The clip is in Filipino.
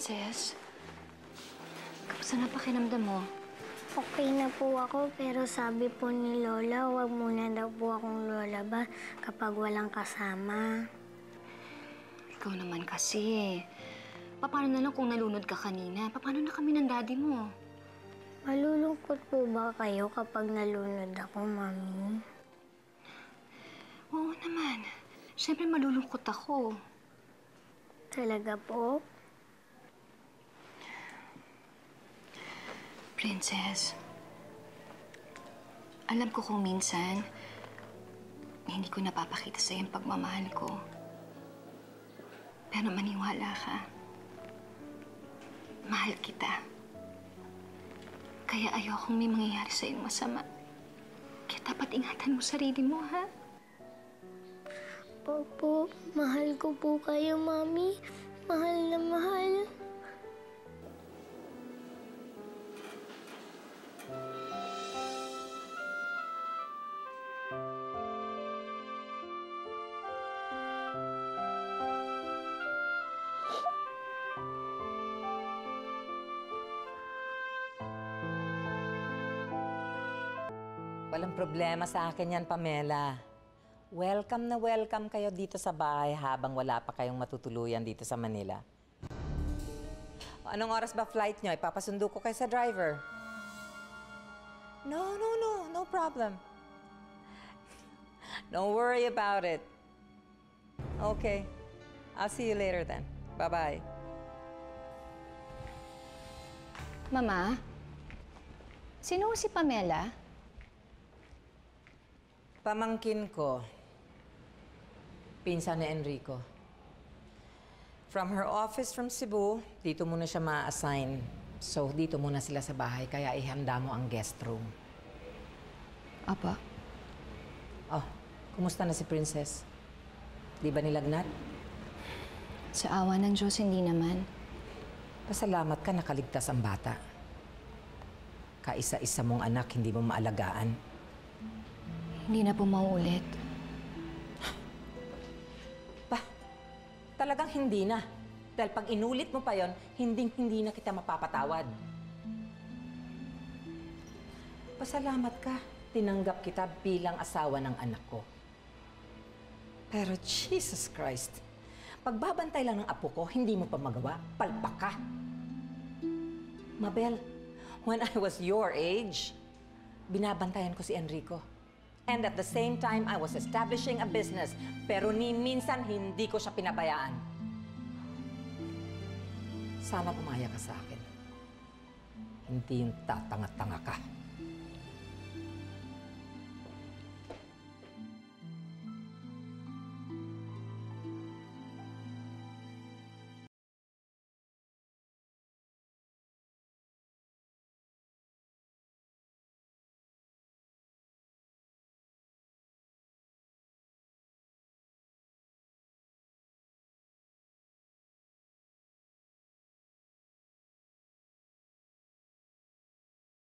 Princess, kamusta na pakiramdam mo? Okay na po ako, pero sabi po ni Lola, huwag muna daw po akong lalabas kapag walang kasama. Ikaw naman kasi. Paano na lang kung nalunod ka kanina? Paano na kami ng daddy mo? Malulungkot po ba kayo kapag nalunod ako, Mami? Oo naman. Siyempre malulungkot ako. Talaga po? Princess, alam ko kung minsan, hindi ko napapakita sa'yo yung pagmamahal ko. Pero maniwala ka. Mahal kita. Kaya ayokong may mangyayari sa'yo masama. Kaya dapat ingatan mo sarili mo, ha? Opo, mahal ko po kayo, Mami. Mahal na mahal. Walang problema sa akin yan, Pamela. Welcome na welcome kayo dito sa bahay habang wala pa kayong matutuluyan dito sa Manila. Anong oras ba flight nyo? Ipapasundo ko kayo sa driver. No problem. Don't worry about it. Okay. I'll see you later then. Bye-bye. Mama, sino si Pamela? Pamangkin ko. Pinsan ni Enrico. From her office from Cebu, dito muna siya ma-assign. So, dito muna sila sa bahay, kaya ihanda mo ang guest room. Apa? Oh, kumusta na si Princess? Di ba nilagnat? Sa awa ng Diyos, hindi naman. Pasalamat ka nakaligtas ang bata. Kaisa-isa mong anak, hindi mo maalagaan. Hindi na po mauulit. Talagang hindi na. Dahil pag inulit mo pa yon, hindi na kita mapapatawad. Pasalamat ka. Tinanggap kita bilang asawa ng anak ko. Pero Jesus Christ, pagbabantay lang ng apo ko, hindi mo pa magawa, palpak ka. Mabel, when I was your age, binabantayan ko si Enrico. And at the same time, I was establishing a business. Pero ni minsan, hindi ko siya pinabayaan. Sana umaya ka sa akin. Hindi yung tatanga-tanga ka.